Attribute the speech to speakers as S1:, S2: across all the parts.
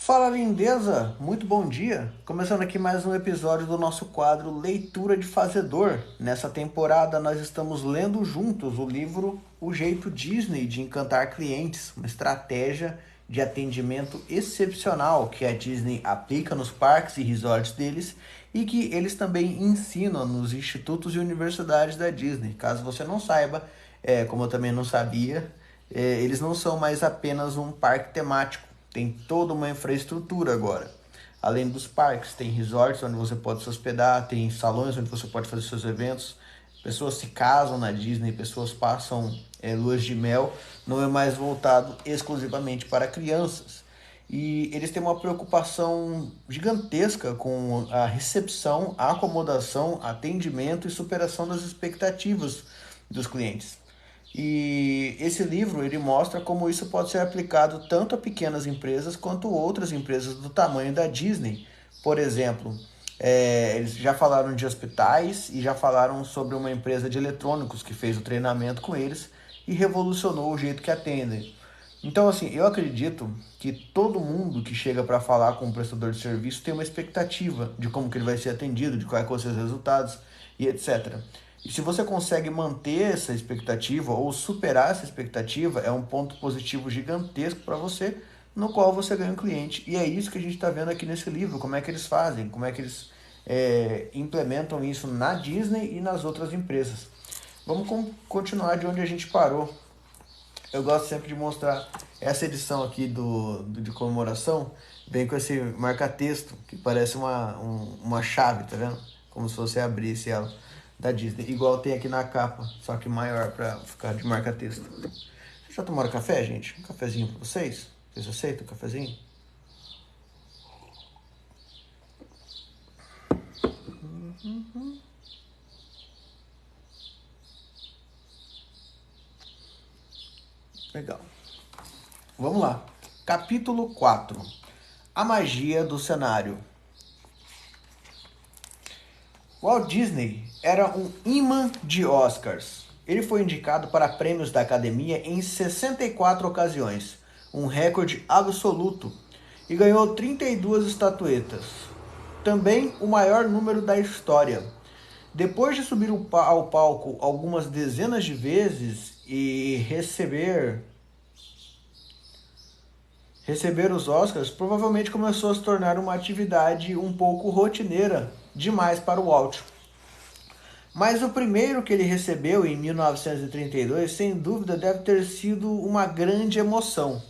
S1: Fala, lindeza! Muito bom dia! Começando aqui mais um episódio do nosso quadro Leitura de Fazedor. Nessa temporada nós estamos lendo juntos o livro O Jeito Disney de Encantar Clientes, uma estratégia de atendimento excepcional que a Disney aplica nos parques e resorts deles e que eles também ensinam nos institutos e universidades da Disney. Caso você não saiba, como eu também não sabia, eles não são mais apenas um parque temático. Tem toda uma infraestrutura agora. Além dos parques, tem resorts onde você pode se hospedar, tem salões onde você pode fazer seus eventos. Pessoas se casam na Disney, pessoas passam luas de mel. Não é mais voltado exclusivamente para crianças. E eles têm uma preocupação gigantesca com a recepção, a acomodação, atendimento e superação das expectativas dos clientes. E esse livro ele mostra como isso pode ser aplicado tanto a pequenas empresas quanto outras empresas do tamanho da Disney. Por exemplo, eles já falaram de hospitais e já falaram sobre uma empresa de eletrônicos que fez o treinamento com eles e revolucionou o jeito que atendem. Então, assim, eu acredito que todo mundo que chega para falar com um prestador de serviço tem uma expectativa de como que ele vai ser atendido, de quais vão ser os resultados e etc. E se você consegue manter essa expectativa ou superar essa expectativa, é um ponto positivo gigantesco para você, no qual você ganha um cliente. E é isso que a gente está vendo aqui nesse livro, como é que eles fazem, como é que eles implementam isso na Disney e nas outras empresas. Vamos continuar de onde a gente parou. Eu gosto sempre de mostrar essa edição aqui de comemoração, vem com esse marca-texto, que parece uma chave, tá vendo? Como se você abrisse ela da Disney. Igual tem aqui na capa, só que maior pra ficar de marca-texto. Vocês já tomaram café, gente? Um cafezinho pra vocês? Vocês aceitam um cafezinho? Legal. Vamos lá. Capítulo 4. A magia do cenário. Walt Disney era um imã de Oscars. Ele foi indicado para prêmios da Academia em 64 ocasiões, um recorde absoluto, e ganhou 32 estatuetas, também o maior número da história. Depois de subir ao palco algumas dezenas de vezes e receber os Oscars, provavelmente começou a se tornar uma atividade um pouco rotineira demais para o Walt. Mas o primeiro que ele recebeu em 1932, sem dúvida, deve ter sido uma grande emoção.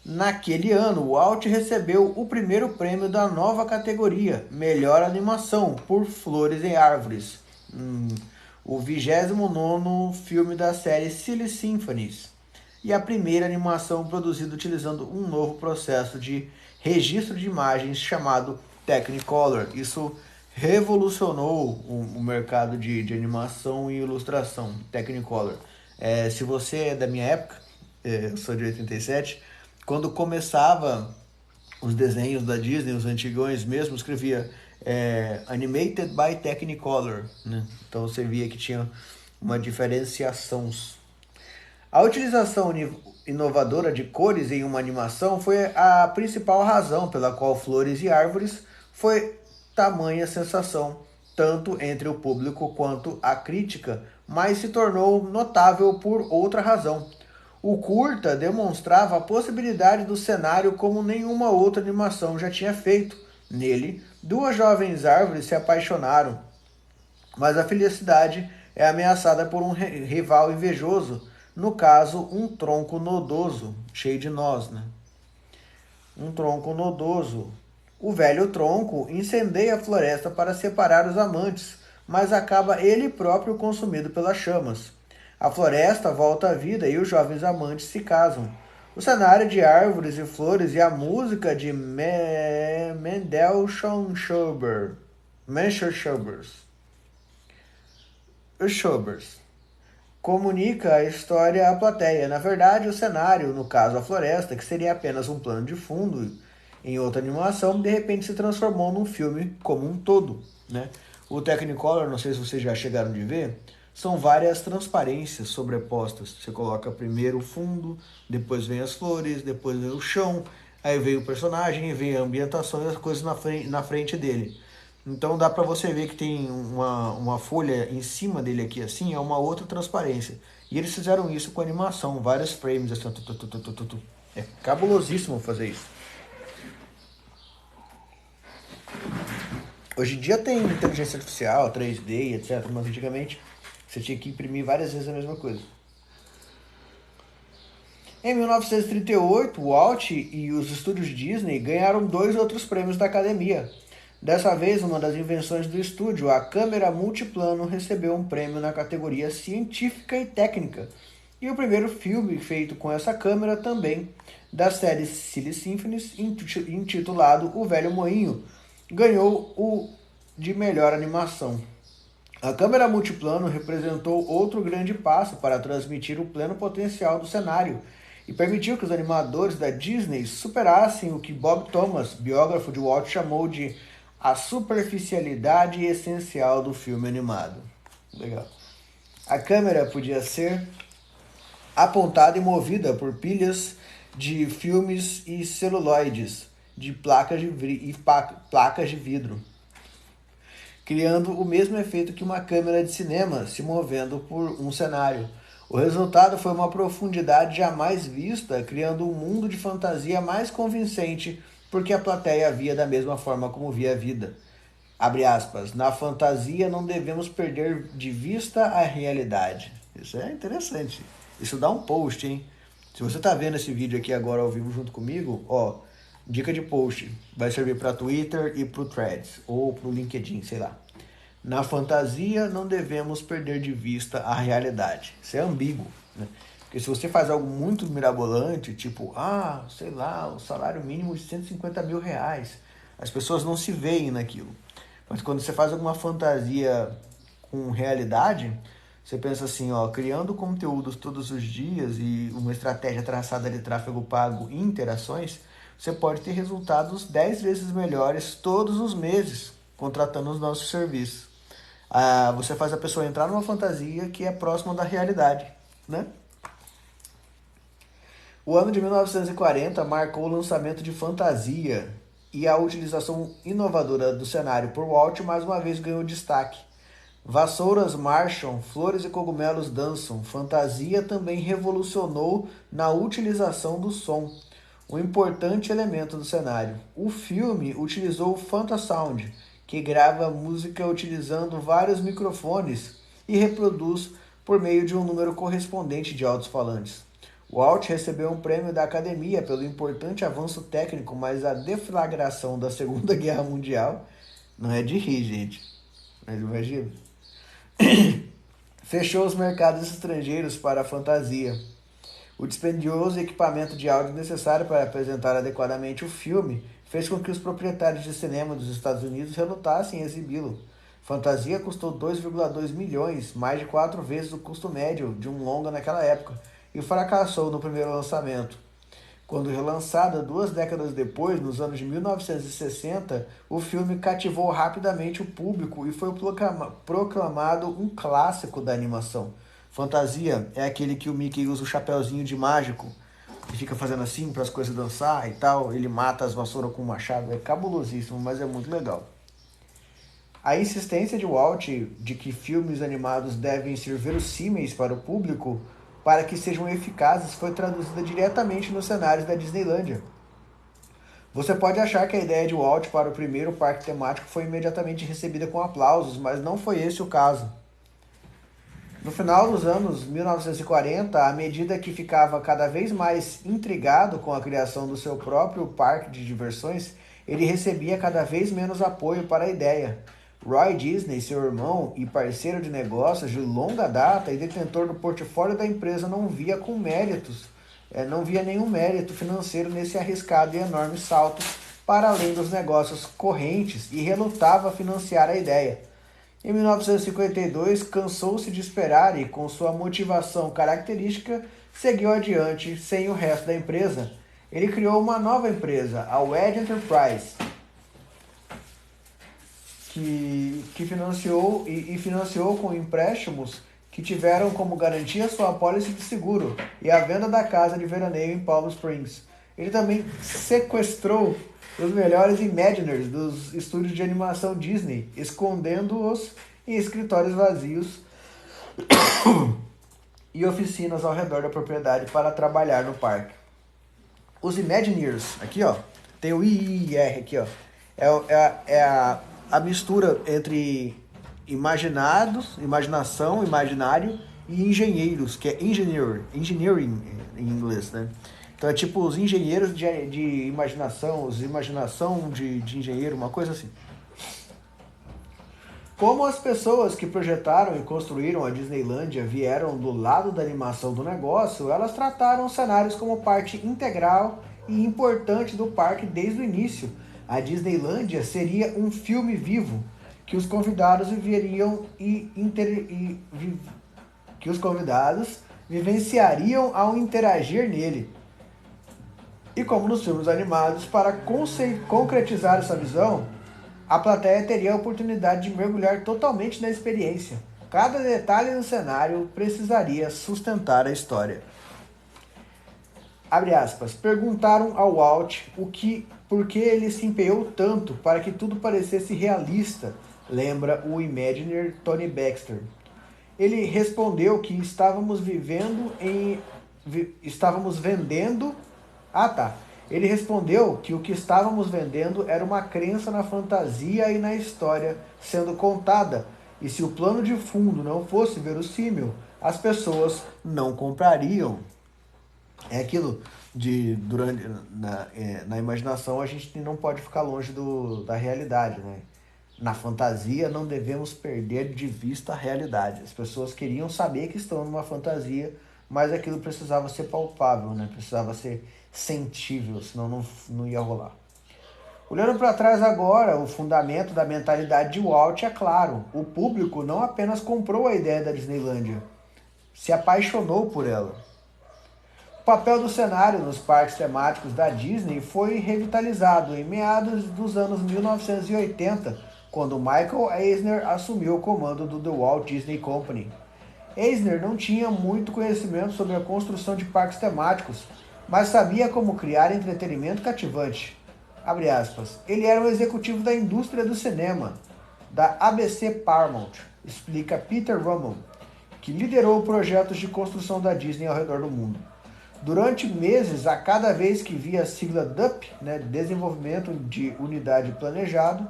S1: Naquele ano, o Walt recebeu o primeiro prêmio da nova categoria, Melhor Animação, por Flores e Árvores, o 29º filme da série Silly Symphonies, e a primeira animação produzida utilizando um novo processo de registro de imagens chamado Technicolor. Isso revolucionou o mercado de animação e ilustração, Technicolor. Se você é da minha época, eu sou de 87, quando começava os desenhos da Disney, os antigões mesmo, escrevia Animated by Technicolor, né? Então você via que tinha uma diferenciação. A utilização inovadora de cores em uma animação foi a principal razão pela qual Flores e Árvores foi tamanha sensação, tanto entre o público quanto a crítica, mas se tornou notável por outra razão. O curta demonstrava a possibilidade do cenário como nenhuma outra animação já tinha feito. Nele, duas jovens árvores se apaixonaram, mas a felicidade é ameaçada por um rival invejoso, no caso, um tronco nodoso, cheio de nós, né? Um tronco nodoso. O velho tronco incendeia a floresta para separar os amantes, mas acaba ele próprio consumido pelas chamas. A floresta volta à vida e os jovens amantes se casam. O cenário de árvores e flores e a música de Mendelssohn Schubert. Schubert comunica a história à plateia. Na verdade, o cenário, no caso a floresta, que seria apenas um plano de fundo em outra animação, de repente se transformou num filme como um todo, né? O Technicolor, não sei se vocês já chegaram de ver, são várias transparências sobrepostas. Você coloca primeiro o fundo, depois vem as flores, depois vem o chão. Aí veio o personagem, veio a ambientação e as coisas na frente dele. Então dá pra você ver que tem uma folha em cima dele aqui assim, é uma outra transparência. E eles fizeram isso com animação, vários frames assim, É cabulosíssimo fazer isso. Hoje em dia tem inteligência artificial, 3D, etc. Mas antigamente você tinha que imprimir várias vezes a mesma coisa. Em 1938, Walt e os estúdios Disney ganharam 2 outros prêmios da Academia. Dessa vez, uma das invenções do estúdio, a câmera multiplano, recebeu um prêmio na categoria científica e técnica. E o primeiro filme feito com essa câmera também, da série Silly Symphonies, intitulado O Velho Moinho, ganhou o de melhor animação. A câmera multiplano representou outro grande passo para transmitir o pleno potencial do cenário e permitiu que os animadores da Disney superassem o que Bob Thomas, biógrafo de Walt, chamou de a superficialidade essencial do filme animado. Legal. A câmera podia ser apontada e movida por pilhas de filmes e celuloides de placas de vidro, criando o mesmo efeito que uma câmera de cinema se movendo por um cenário. O resultado foi uma profundidade jamais vista, criando um mundo de fantasia mais convincente, porque a plateia via da mesma forma como via a vida. Abre aspas, na fantasia não devemos perder de vista a realidade. Isso é interessante. Isso dá um post, hein? Se você está vendo esse vídeo aqui agora ao vivo junto comigo, ó, dica de post, vai servir para Twitter e para o Threads, ou para o LinkedIn, sei lá. Na fantasia não devemos perder de vista a realidade. Isso é ambíguo, né? Porque se você faz algo muito mirabolante, tipo, sei lá, o salário mínimo de 150 mil reais, as pessoas não se veem naquilo. Mas quando você faz alguma fantasia com realidade, você pensa assim, ó, criando conteúdos todos os dias e uma estratégia traçada de tráfego pago e interações, você pode ter resultados 10 vezes melhores todos os meses contratando os nossos serviços. Você faz a pessoa entrar numa fantasia que é próxima da realidade, né? O ano de 1940 marcou o lançamento de Fantasia e a utilização inovadora do cenário por Walt mais uma vez ganhou destaque. Vassouras marcham, flores e cogumelos dançam. Fantasia também revolucionou na utilização do som, um importante elemento do cenário. O filme utilizou o Fantasound, que grava música utilizando vários microfones e reproduz por meio de um número correspondente de alto-falantes. Walt recebeu um prêmio da Academia pelo importante avanço técnico, mas a deflagração da Segunda Guerra Mundial não é de rir, gente. Mas imagina. Fechou os mercados estrangeiros para a fantasia. O dispendioso equipamento de áudio necessário para apresentar adequadamente o filme fez com que os proprietários de cinema dos Estados Unidos relutassem em exibi-lo. Fantasia custou 2,2 milhões, mais de 4 vezes o custo médio de um longa naquela época, e fracassou no primeiro lançamento. Quando relançada 2 décadas depois, nos anos de 1960, o filme cativou rapidamente o público e foi proclamado um clássico da animação. Fantasia é aquele que o Mickey usa o chapéuzinho de mágico e fica fazendo assim para as coisas dançar e tal. Ele mata as vassouras com um machado. É cabulosíssimo, mas é muito legal. A insistência de Walt de que filmes animados devem ser verossímeis para o público para que sejam eficazes foi traduzida diretamente nos cenários da Disneylândia. Você pode achar que a ideia de Walt para o primeiro parque temático foi imediatamente recebida com aplausos, mas não foi esse o caso. No final dos anos 1940, à medida que ficava cada vez mais intrigado com a criação do seu próprio parque de diversões, ele recebia cada vez menos apoio para a ideia. Roy Disney, seu irmão e parceiro de negócios de longa data e detentor do portfólio da empresa, não via nenhum mérito financeiro nesse arriscado e enorme salto para além dos negócios correntes e relutava a financiar a ideia. Em 1952, cansou-se de esperar e, com sua motivação característica, seguiu adiante sem o resto da empresa. Ele criou uma nova empresa, a Wedge Enterprise, que financiou com empréstimos que tiveram como garantia sua apólice de seguro e a venda da casa de veraneio em Palm Springs. Ele também sequestrou os melhores Imagineers dos estúdios de animação Disney, escondendo-os em escritórios vazios e oficinas ao redor da propriedade para trabalhar no parque. Os Imagineers, aqui ó, tem o IIR aqui ó, a mistura entre imaginação, imaginário e engenheiros, que é engineering em inglês, né? Então é tipo os engenheiros de imaginação, os imaginação de engenheiro, uma coisa assim. Como as pessoas que projetaram e construíram a Disneylândia vieram do lado da animação do negócio, elas trataram os cenários como parte integral e importante do parque desde o início. A Disneylândia seria um filme vivo que os convidados viveriam que os convidados vivenciariam ao interagir nele. E como nos filmes animados, para concretizar essa visão, a plateia teria a oportunidade de mergulhar totalmente na experiência. Cada detalhe do cenário precisaria sustentar a história. Abre aspas. Perguntaram ao Walt por que ele se empenhou tanto para que tudo parecesse realista, lembra o Imagineer Tony Baxter. Ele respondeu que Ele respondeu que o que estávamos vendendo era uma crença na fantasia e na história sendo contada, e se o plano de fundo não fosse verossímil, as pessoas não comprariam. É aquilo na imaginação a gente não pode ficar longe da realidade, né? Na fantasia não devemos perder de vista a realidade. As pessoas queriam saber que estão numa fantasia, mas aquilo precisava ser palpável, né? Precisava ser sentível, senão não ia rolar. Olhando para trás agora, o fundamento da mentalidade de Walt é claro. O público não apenas comprou a ideia da Disneylândia, se apaixonou por ela. O papel do cenário nos parques temáticos da Disney foi revitalizado em meados dos anos 1980, quando Michael Eisner assumiu o comando do The Walt Disney Company. Eisner não tinha muito conhecimento sobre a construção de parques temáticos, mas sabia como criar entretenimento cativante. Abre aspas. Ele era um executivo da indústria do cinema, da ABC Paramount, explica Peter Rummel, que liderou projetos de construção da Disney ao redor do mundo. Durante meses, a cada vez que via a sigla DUP, Desenvolvimento de Unidade Planejado,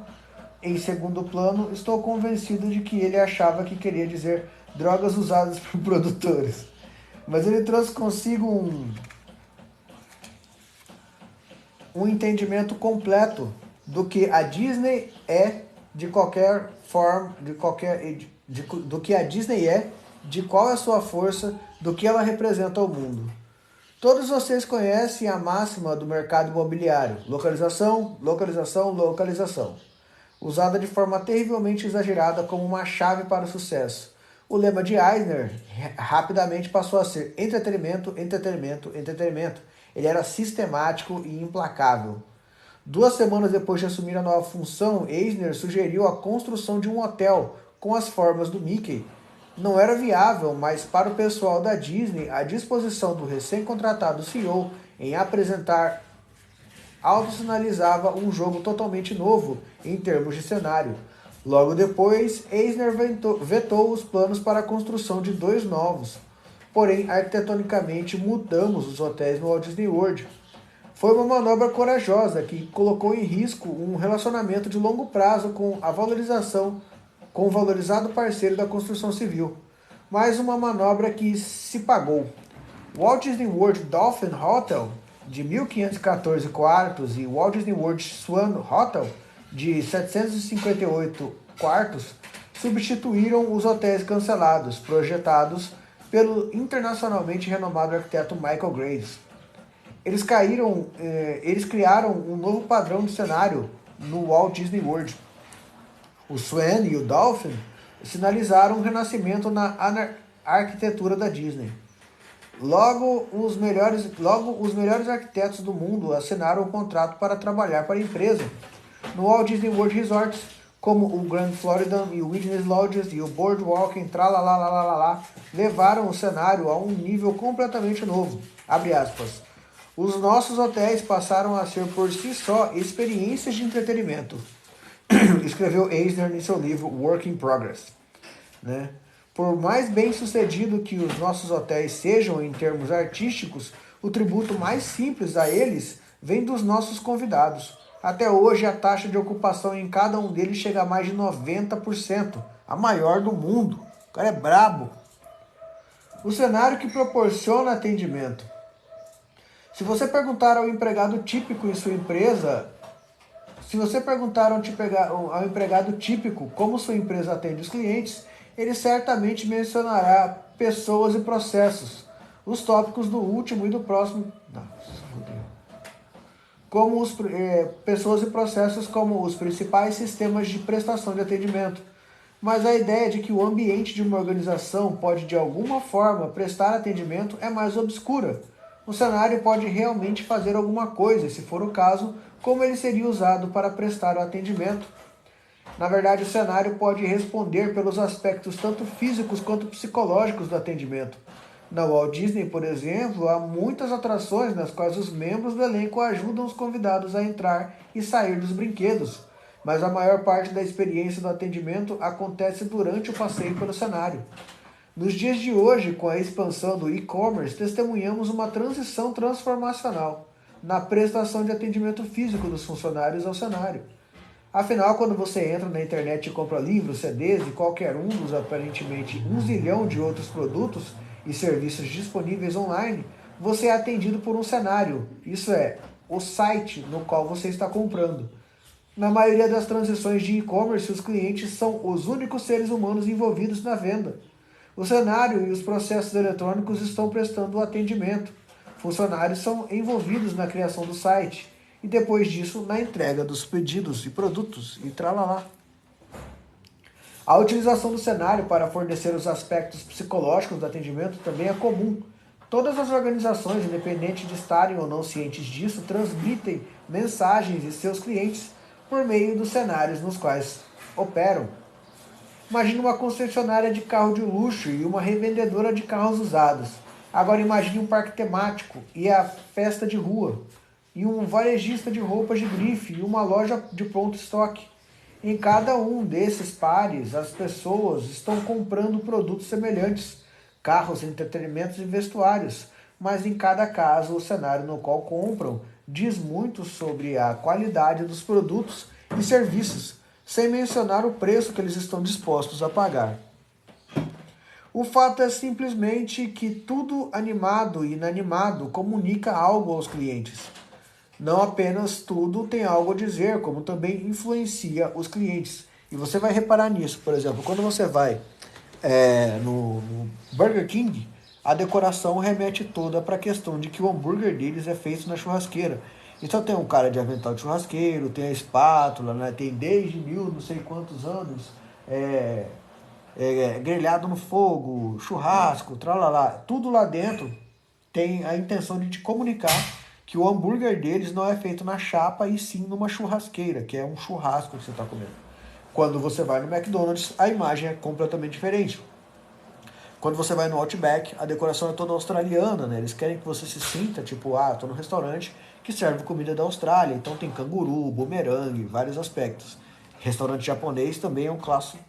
S1: em segundo plano, estou convencido de que ele achava que queria dizer drogas usadas por produtores. Mas ele trouxe consigo um entendimento completo do que a Disney é de qualquer forma, do que a Disney é, de qual é a sua força, do que ela representa ao mundo. Todos vocês conhecem a máxima do mercado imobiliário: localização, localização, localização, usada de forma terrivelmente exagerada como uma chave para o sucesso. O lema de Eisner rapidamente passou a ser entretenimento, entretenimento, entretenimento. Ele era sistemático e implacável. 2 semanas depois de assumir a nova função, Eisner sugeriu a construção de um hotel com as formas do Mickey. Não era viável, mas para o pessoal da Disney, a disposição do recém-contratado CEO em apresentar auto-sinalizava um jogo totalmente novo em termos de cenário. Logo depois, Eisner vetou os planos para a construção de 2 novos. Porém, arquitetonicamente mudamos os hotéis no Walt Disney World. Foi uma manobra corajosa que colocou em risco um relacionamento de longo prazo com o valorizado parceiro da construção civil. Mais uma manobra que se pagou. O Walt Disney World Dolphin Hotel, de 1.514 quartos, e Walt Disney World Swan Hotel, de 758 quartos, substituíram os hotéis cancelados, projetados pelo internacionalmente renomado arquiteto Michael Graves. Eles criaram um novo padrão de cenário no Walt Disney World. O Swan e o Dolphin sinalizaram um renascimento na arquitetura da Disney. Logo, os melhores arquitetos do mundo assinaram um contrato para trabalhar para a empresa no Walt Disney World Resorts, como o Grand Floridian e o Wilderness Lodges e o Boardwalk, levaram o cenário a um nível completamente novo. Abre aspas. Os nossos hotéis passaram a ser por si só experiências de entretenimento, escreveu Eisner em seu livro Work in Progress. Né? Por mais bem sucedido que os nossos hotéis sejam em termos artísticos, o tributo mais simples a eles vem dos nossos convidados. Até hoje a taxa de ocupação em cada um deles chega a mais de 90%, a maior do mundo. O cara é brabo. O cenário que proporciona atendimento. Se você perguntar ao empregado típico em sua empresa, se você perguntar ao empregado típico como sua empresa atende os clientes, ele certamente mencionará pessoas e processos, os tópicos do último e do próximo. Pessoas e processos como os principais sistemas de prestação de atendimento. Mas a ideia de que o ambiente de uma organização pode de alguma forma prestar atendimento é mais obscura. O cenário pode realmente fazer alguma coisa, e se for o caso, como ele seria usado para prestar o atendimento. Na verdade, o cenário pode responder pelos aspectos tanto físicos quanto psicológicos do atendimento. Na Walt Disney, por exemplo, há muitas atrações nas quais os membros do elenco ajudam os convidados a entrar e sair dos brinquedos, mas a maior parte da experiência do atendimento acontece durante o passeio pelo cenário. Nos dias de hoje, com a expansão do e-commerce, testemunhamos uma transição transformacional na prestação de atendimento físico dos funcionários ao cenário. Afinal, quando você entra na internet e compra livros, CDs e qualquer um dos aparentemente 1 zilhão de outros produtos e serviços disponíveis online, você é atendido por um cenário, isso é, o site no qual você está comprando. Na maioria das transições de e-commerce, os clientes são os únicos seres humanos envolvidos na venda. O cenário e os processos eletrônicos estão prestando o atendimento. Funcionários são envolvidos na criação do site e depois disso na entrega dos pedidos e produtos e tralalá. A utilização do cenário para fornecer os aspectos psicológicos do atendimento também é comum. Todas as organizações, independente de estarem ou não cientes disso, transmitem mensagens de seus clientes por meio dos cenários nos quais operam. Imagine uma concessionária de carro de luxo e uma revendedora de carros usados. Agora imagine um parque temático e a festa de rua, e um varejista de roupas de grife e uma loja de pronto estoque. Em cada um desses pares, as pessoas estão comprando produtos semelhantes, carros, entretenimentos e vestuários, mas em cada caso o cenário no qual compram diz muito sobre a qualidade dos produtos e serviços, sem mencionar o preço que eles estão dispostos a pagar. O fato é simplesmente que tudo animado e inanimado comunica algo aos clientes. Não apenas tudo tem algo a dizer, como também influencia os clientes. E você vai reparar nisso, por exemplo, quando você vai no Burger King, a decoração remete toda para a questão de que o hambúrguer deles é feito na churrasqueira. Então tem um cara de avental de churrasqueiro, tem a espátula, né? Tem desde mil não sei quantos anos, grelhado no fogo, churrasco, tralalá. Tudo lá dentro tem a intenção de te comunicar que o hambúrguer deles não é feito na chapa e sim numa churrasqueira, que é um churrasco que você está comendo. Quando você vai no McDonald's, a imagem é completamente diferente. Quando você vai no Outback, a decoração é toda australiana, né? Eles querem que você se sinta, tipo, tô no restaurante que serve comida da Austrália. Então tem canguru, bumerangue, vários aspectos. Restaurante japonês também é um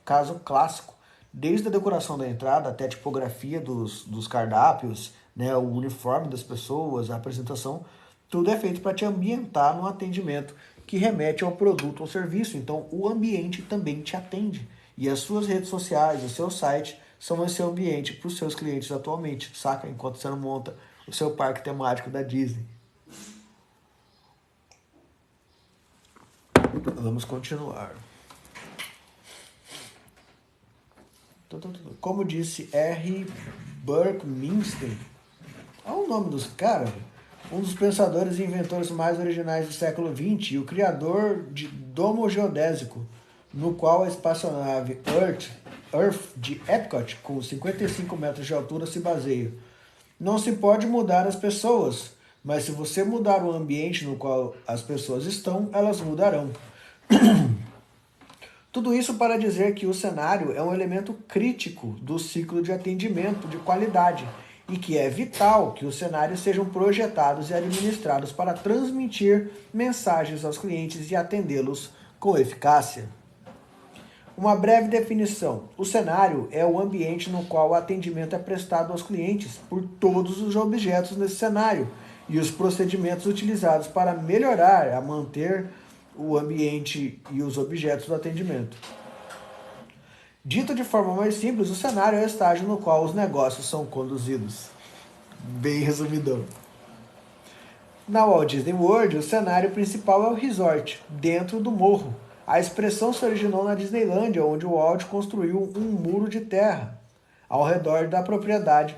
S1: caso clássico. Desde a decoração da entrada até a tipografia dos cardápios, né? O uniforme das pessoas, a apresentação, tudo é feito para te ambientar no atendimento que remete ao produto ou serviço. Então o ambiente também te atende. E as suas redes sociais, o seu site são esse ambiente para os seus clientes atualmente, saca? Enquanto você não monta o seu parque temático da Disney. Vamos continuar. Como disse R. Buckminster, olha o nome dos caras, um dos pensadores e inventores mais originais do século XX e o criador de domo geodésico, no qual a espaçonave Earth de Epcot, com 55 metros de altura, se baseia. Não se pode mudar as pessoas, mas se você mudar o ambiente no qual as pessoas estão, elas mudarão. Tudo isso para dizer que o cenário é um elemento crítico do ciclo de atendimento de qualidade e que é vital que os cenários sejam projetados e administrados para transmitir mensagens aos clientes e atendê-los com eficácia. Uma breve definição. O cenário é o ambiente no qual o atendimento é prestado aos clientes por todos os objetos nesse cenário e os procedimentos utilizados para melhorar, a manter o ambiente e os objetos do atendimento. Dito de forma mais simples, o cenário é o estágio no qual os negócios são conduzidos. Bem resumidão. Na Walt Disney World, o cenário principal é o resort, dentro do morro. A expressão se originou na Disneylândia, onde o Walt construiu um muro de terra ao redor da propriedade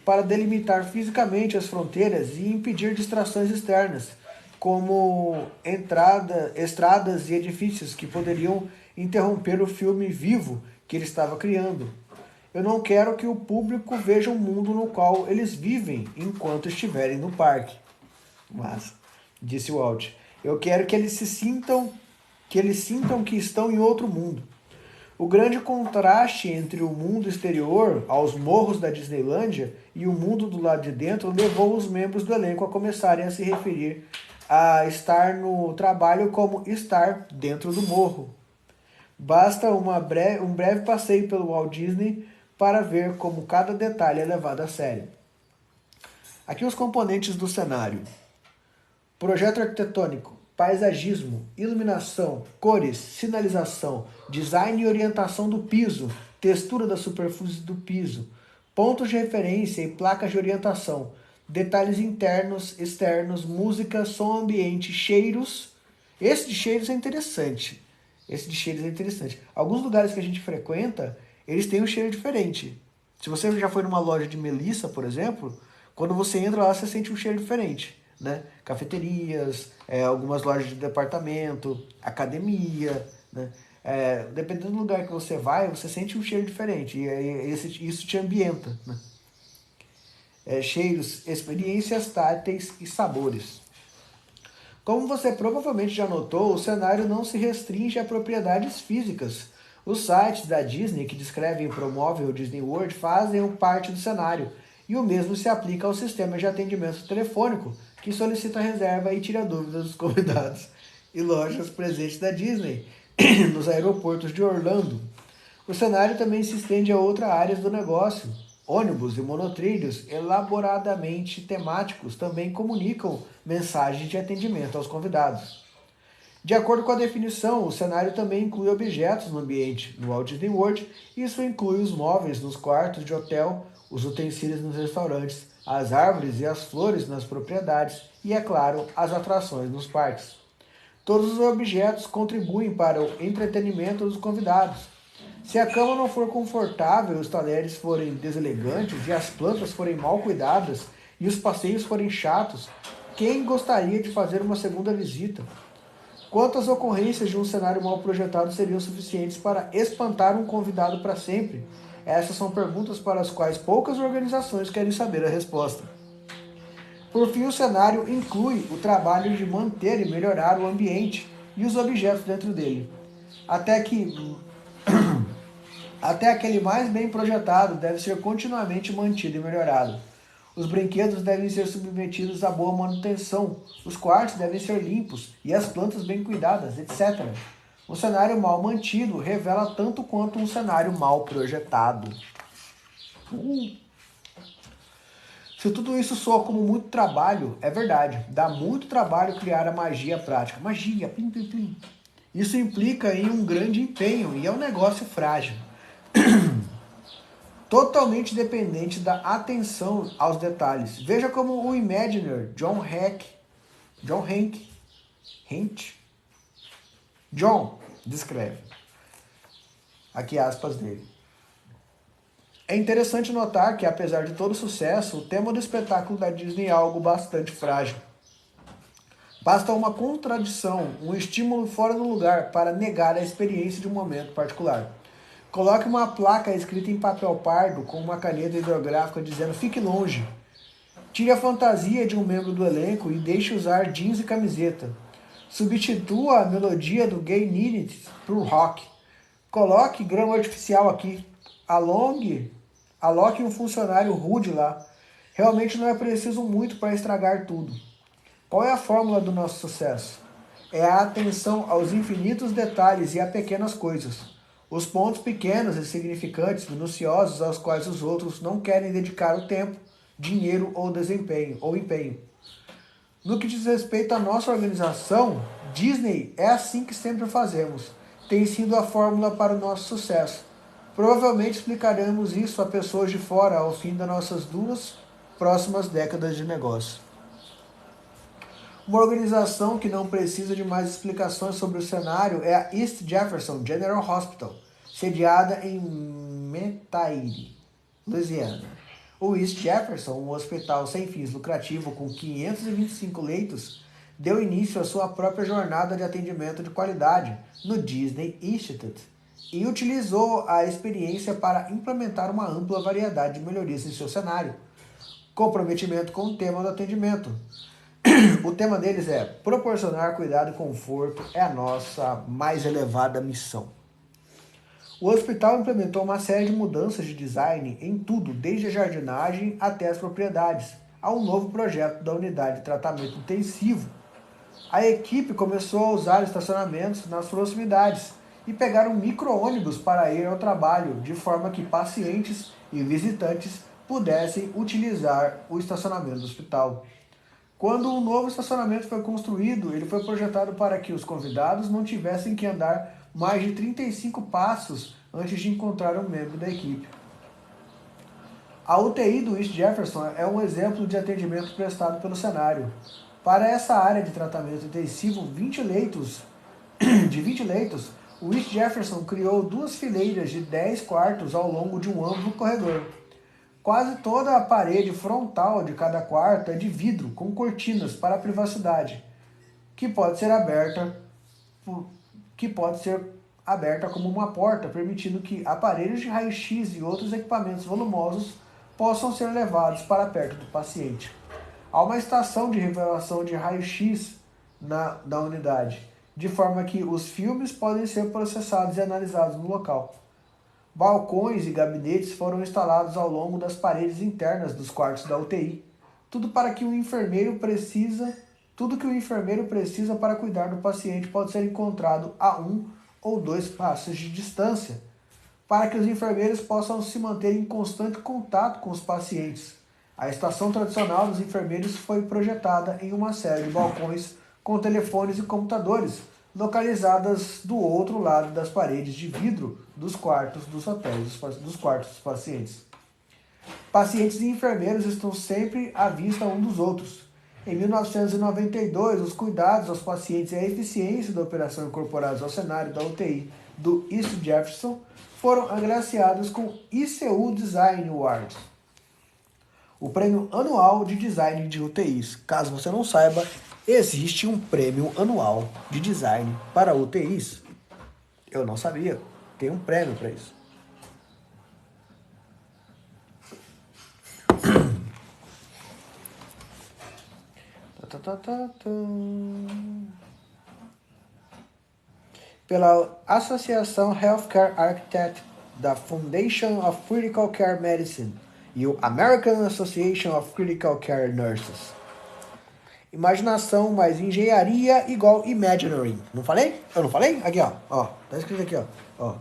S1: para delimitar fisicamente as fronteiras e impedir distrações externas, como estradas e edifícios que poderiam interromper o filme vivo que ele estava criando. Eu não quero que o público veja um mundo no qual eles vivem enquanto estiverem no parque. Mas, disse Walt, eu quero que eles sintam que estão em outro mundo. O grande contraste entre o mundo exterior, aos morros da Disneylândia, e o mundo do lado de dentro levou os membros do elenco a começarem a se referir a estar no trabalho como estar dentro do morro. Basta um breve passeio pelo Walt Disney para ver como cada detalhe é levado a sério. Aqui os componentes do cenário. Projeto arquitetônico, paisagismo, iluminação, cores, sinalização, design e orientação do piso, textura da superfície do piso, pontos de referência e placas de orientação, detalhes internos, externos, música, som ambiente, cheiros. Esse de cheiros é interessante. Alguns lugares que a gente frequenta, eles têm um cheiro diferente. Se você já foi numa loja de melissa, por exemplo, quando você entra lá, você sente um cheiro diferente, né? Cafeterias, algumas lojas de departamento, academia, né? Dependendo do lugar que você vai, você sente um cheiro diferente e isso te ambienta, né? Cheiros, experiências táteis e sabores. Como você provavelmente já notou, o cenário não se restringe a propriedades físicas. Os sites da Disney que descrevem e promovem o Disney World fazem parte do cenário, e o mesmo se aplica ao sistema de atendimento telefônico, que solicita reserva e tira dúvidas dos convidados, e lojas presentes da Disney, nos aeroportos de Orlando. O cenário também se estende a outras áreas do negócio. Ônibus e monotrilhos elaboradamente temáticos também comunicam mensagens de atendimento aos convidados. De acordo com a definição, o cenário também inclui objetos no ambiente. No Walt Disney World, isso inclui os móveis nos quartos de hotel, os utensílios nos restaurantes, as árvores e as flores nas propriedades e, é claro, as atrações nos parques. Todos os objetos contribuem para o entretenimento dos convidados. Se a cama não for confortável, os talheres forem deselegantes e as plantas forem mal cuidadas e os passeios forem chatos, quem gostaria de fazer uma segunda visita? Quantas ocorrências de um cenário mal projetado seriam suficientes para espantar um convidado para sempre? Essas são perguntas para as quais poucas organizações querem saber a resposta. Por fim, o cenário inclui o trabalho de manter e melhorar o ambiente e os objetos dentro dele. Até aquele mais bem projetado deve ser continuamente mantido e melhorado. Os brinquedos devem ser submetidos a boa manutenção, os quartos devem ser limpos e as plantas bem cuidadas, etc. Um cenário mal mantido revela tanto quanto um cenário mal projetado. Se tudo isso soa como muito trabalho, é verdade. Dá muito trabalho criar a magia prática. Magia, plim, plim, plim. Isso implica em um grande empenho e é um negócio frágil. Totalmente dependente da atenção aos detalhes. Veja como o Imagineer John descreve. Aqui aspas dele. É interessante notar que, apesar de todo o sucesso, o tema do espetáculo da Disney é algo bastante frágil. Basta uma contradição, um estímulo fora do lugar para negar a experiência de um momento particular. Coloque uma placa escrita em papel pardo com uma caneta hidrográfica dizendo "Fique longe". Tire a fantasia de um membro do elenco e deixe usar jeans e camiseta. Substitua a melodia do Gay Needed por rock. Coloque grama artificial aqui. Aloque um funcionário rude lá. Realmente não é preciso muito para estragar tudo. Qual é a fórmula do nosso sucesso? É a atenção aos infinitos detalhes e a pequenas coisas. Os pontos pequenos, insignificantes, minuciosos aos quais os outros não querem dedicar o tempo, dinheiro ou desempenho ou empenho. No que diz respeito à nossa organização, Disney é assim que sempre fazemos. Tem sido a fórmula para o nosso sucesso. Provavelmente explicaremos isso a pessoas de fora ao fim das nossas 2 próximas décadas de negócio. Uma organização que não precisa de mais explicações sobre o cenário é a East Jefferson General Hospital, sediada em Metairie, Louisiana. O East Jefferson, um hospital sem fins lucrativos com 525 leitos, deu início à sua própria jornada de atendimento de qualidade no Disney Institute e utilizou a experiência para implementar uma ampla variedade de melhorias em seu cenário. Comprometimento com o tema do atendimento. O tema deles é proporcionar cuidado e conforto é a nossa mais elevada missão. O hospital implementou uma série de mudanças de design em tudo, desde a jardinagem até as propriedades, a um novo projeto da unidade de tratamento intensivo. A equipe começou a usar estacionamentos nas proximidades e pegar um micro-ônibus para ir ao trabalho, de forma que pacientes e visitantes pudessem utilizar o estacionamento do hospital. Quando um novo estacionamento foi construído, ele foi projetado para que os convidados não tivessem que andar mais de 35 passos antes de encontrar um membro da equipe. A UTI do East Jefferson é um exemplo de atendimento prestado pelo cenário. Para essa área de tratamento intensivo de 20 leitos, o East Jefferson criou 2 fileiras de 10 quartos ao longo de um amplo corredor. Quase toda a parede frontal de cada quarto é de vidro com cortinas para a privacidade, que pode ser aberta como uma porta, permitindo que aparelhos de raio-x e outros equipamentos volumosos possam ser levados para perto do paciente. Há uma estação de revelação de raio-x na unidade, de forma que os filmes podem ser processados e analisados no local. Balcões e gabinetes foram instalados ao longo das paredes internas dos quartos da UTI. Tudo que o enfermeiro precisa para cuidar do paciente pode ser encontrado a 1 ou 2 passos de distância, para que os enfermeiros possam se manter em constante contato com os pacientes. A estação tradicional dos enfermeiros foi projetada em uma série de balcões com telefones e computadores, localizadas do outro lado das paredes de vidro dos quartos dos hotéis, dos quartos dos pacientes. Pacientes e enfermeiros estão sempre à vista um dos outros. Em 1992, os cuidados aos pacientes e a eficiência da operação incorporados ao cenário da UTI do East Jefferson foram agraciados com ICU Design Award, o prêmio anual de design de UTIs. Caso você não saiba, existe um prêmio anual de design para UTIs. Eu não sabia. Tem um prêmio para isso. Pela Associação Healthcare Architect da Foundation of Critical Care Medicine e o American Association of Critical Care Nurses. Imaginação mais engenharia igual Imagineering. Não falei? Eu não falei? Aqui, ó. Tá escrito aqui, ó.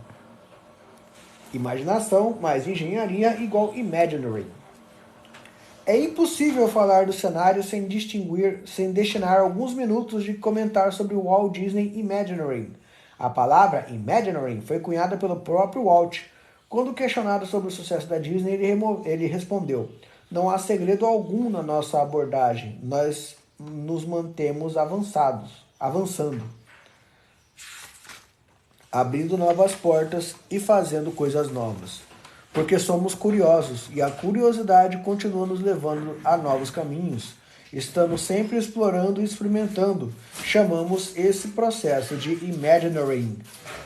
S1: Imaginação mais engenharia igual Imagineering. É impossível falar do cenário sem destinar alguns minutos de comentar sobre o Walt Disney Imagineering. A palavra Imagineering foi cunhada pelo próprio Walt. Quando questionado sobre o sucesso da Disney, ele respondeu: "Não há segredo algum na nossa abordagem. Nós nos mantemos avançando, abrindo novas portas e fazendo coisas novas. Porque somos curiosos e a curiosidade continua nos levando a novos caminhos. Estamos sempre explorando e experimentando. Chamamos esse processo de Imagineering,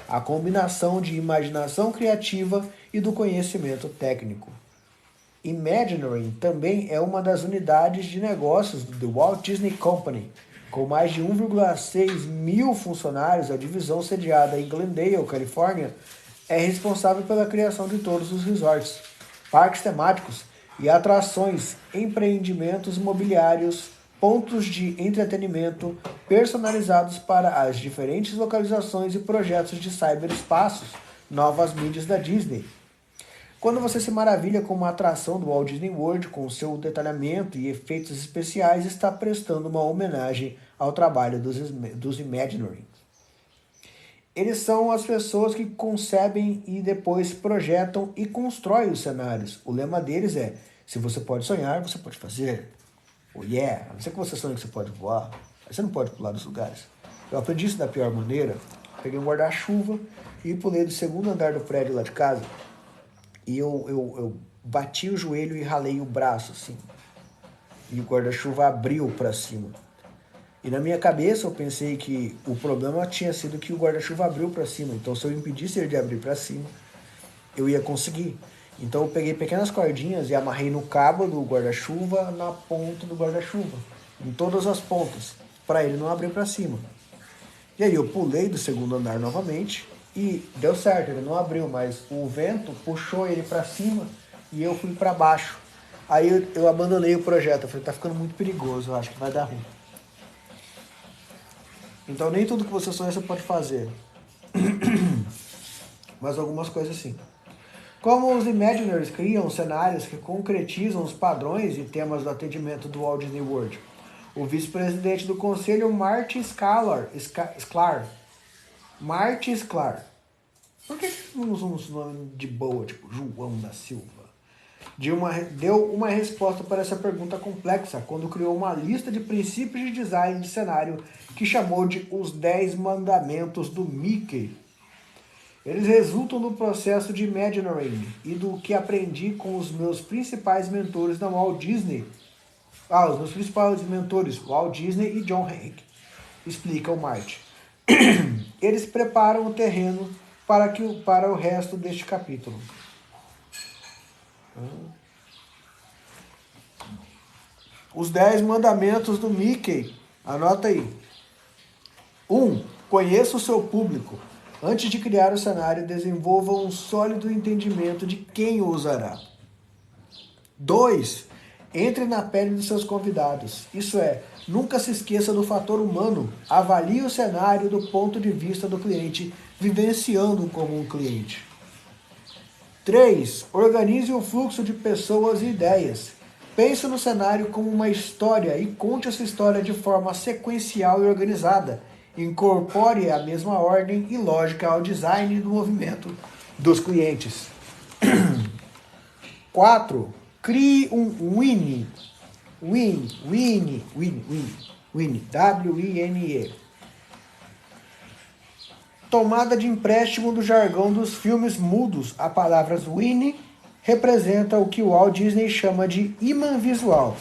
S1: a combinação de imaginação criativa e do conhecimento técnico." Imagineering também é uma das unidades de negócios do The Walt Disney Company. Com mais de 1,6 mil funcionários, a divisão sediada em Glendale, Califórnia, é responsável pela criação de todos os resorts, parques temáticos e atrações, empreendimentos imobiliários, pontos de entretenimento personalizados para as diferentes localizações e projetos de cyberespaços, novas mídias da Disney. Quando você se maravilha com uma atração do Walt Disney World, com seu detalhamento e efeitos especiais, está prestando uma homenagem ao trabalho dos Imagineering. Eles são as pessoas que concebem e depois projetam e constroem os cenários. O lema deles é: se você pode sonhar, você pode fazer. Oh yeah! A não ser que você sonhe que você pode voar, aí você não pode pular dos lugares. Eu aprendi isso da pior maneira. Peguei um guarda-chuva e pulei do segundo andar do prédio lá de casa. E eu bati o joelho e ralei o braço, assim. E o guarda-chuva abriu para cima. E na minha cabeça eu pensei que o problema tinha sido que o guarda-chuva abriu para cima. Então se eu impedisse ele de abrir para cima, eu ia conseguir. Então eu peguei pequenas cordinhas e amarrei no cabo do guarda-chuva, na ponta do guarda-chuva. Em todas as pontas, para ele não abrir para cima. E aí eu pulei do segundo andar novamente e deu certo, ele não abriu, mas o vento puxou ele para cima e eu fui para baixo. Aí eu abandonei o projeto, eu falei, tá ficando muito perigoso, eu acho que vai dar ruim. Então nem tudo que você sonha você pode fazer. Mas algumas coisas sim. Como os Imagineers criam cenários que concretizam os padrões e temas do atendimento do Walt Disney World. O vice-presidente do conselho, Marty Sklar. Marty Sklar. Por que não usamos nome de boa, tipo João da Silva? Deu uma resposta para essa pergunta complexa quando criou uma lista de princípios de design de cenário que chamou de Os 10 Mandamentos do Mickey. Eles resultam do processo de Imagineering e do que aprendi com os meus principais mentores da Walt Disney. Os meus principais mentores, Walt Disney e John Hank, explica o Marty. Eles preparam o terreno para o resto deste capítulo. Os 10 mandamentos do Mickey. Anota aí. 1. Conheça o seu público. Antes de criar o cenário, desenvolva um sólido entendimento de quem o usará. 2. Entre na pele dos seus convidados. Isso é, nunca se esqueça do fator humano. Avalie o cenário do ponto de vista do cliente, vivenciando como um cliente. 3. Organize o fluxo de pessoas e ideias. Pense no cenário como uma história e conte essa história de forma sequencial e organizada. Incorpore a mesma ordem e lógica ao design do movimento dos clientes. 4. Crie um Winnie. W-I-N-E. Tomada de empréstimo do jargão dos filmes mudos, a palavra Winnie representa o que o Walt Disney chama de imã visual.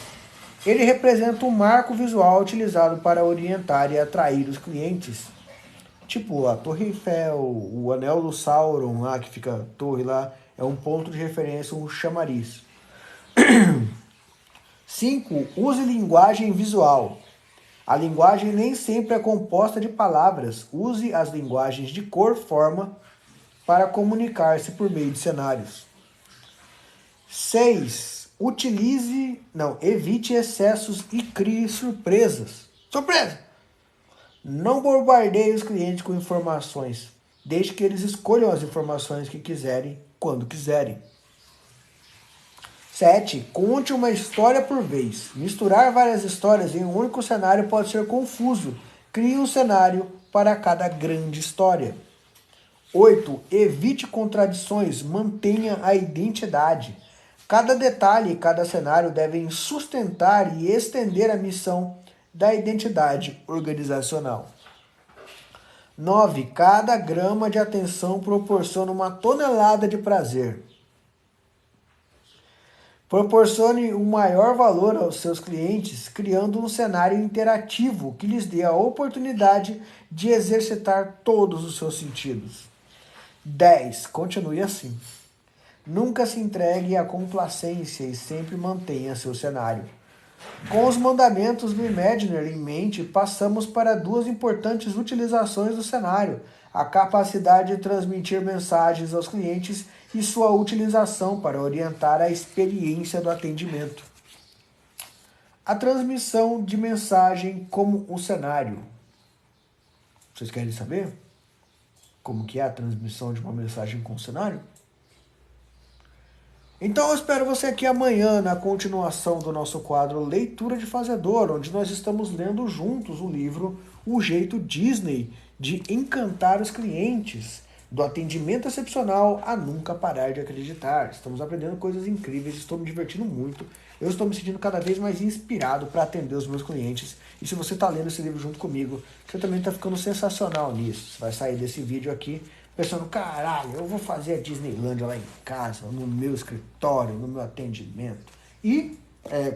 S1: Ele representa um marco visual utilizado para orientar e atrair os clientes. Tipo a Torre Eiffel, o Anel do Sauron, lá que fica a torre lá, é um ponto de referência, um chamariz. 5. Use linguagem visual. A linguagem nem sempre é composta de palavras. Use as linguagens de cor e forma para comunicar-se por meio de cenários. 6. Evite excessos e crie surpresas. Surpresa! Não bombardeie os clientes com informações. Deixe que eles escolham as informações que quiserem, quando quiserem. 7. Conte uma história por vez. Misturar várias histórias em um único cenário pode ser confuso. Crie um cenário para cada grande história. 8. Evite contradições. Mantenha a identidade. Cada detalhe e cada cenário devem sustentar e estender a missão da identidade organizacional. 9. Cada grama de atenção proporciona uma tonelada de prazer. Proporcione um maior valor aos seus clientes, criando um cenário interativo que lhes dê a oportunidade de exercitar todos os seus sentidos. 10. Continue assim. Nunca se entregue à complacência e sempre mantenha seu cenário. Com os mandamentos do Imagineer em mente, passamos para duas importantes utilizações do cenário: a capacidade de transmitir mensagens aos clientes e sua utilização para orientar a experiência do atendimento. A transmissão de mensagem como um cenário. Vocês querem saber como que é a transmissão de uma mensagem com cenário? Então eu espero você aqui amanhã na continuação do nosso quadro Leitura de Fazedor, onde nós estamos lendo juntos o livro O Jeito Disney de Encantar os Clientes, do atendimento excepcional a nunca parar de acreditar. Estamos aprendendo coisas incríveis, estou me divertindo muito. Eu estou me sentindo cada vez mais inspirado para atender os meus clientes. E se você está lendo esse livro junto comigo, você também está ficando sensacional nisso. Você vai sair desse vídeo aqui pensando, caralho, eu vou fazer a Disneylândia lá em casa, no meu escritório, no meu atendimento. E,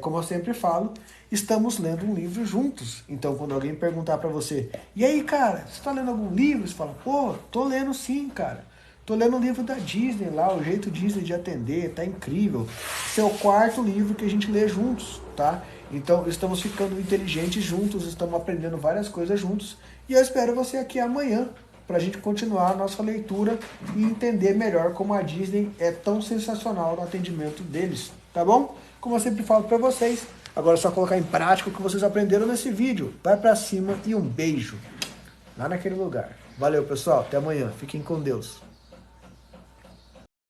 S1: como eu sempre falo, estamos lendo um livro juntos. Então, quando alguém perguntar para você, e aí, cara, você está lendo algum livro? Você fala, pô, tô lendo sim, cara. Tô lendo o livro da Disney lá, O Jeito Disney de Atender, tá incrível. Esse é o quarto livro que a gente lê juntos, tá? Então, estamos ficando inteligentes juntos, estamos aprendendo várias coisas juntos. E eu espero você aqui amanhã para a gente continuar a nossa leitura e entender melhor como a Disney é tão sensacional no atendimento deles, tá bom? Como eu sempre falo para vocês, agora é só colocar em prática o que vocês aprenderam nesse vídeo. Vai para cima e um beijo lá naquele lugar. Valeu, pessoal. Até amanhã. Fiquem com Deus.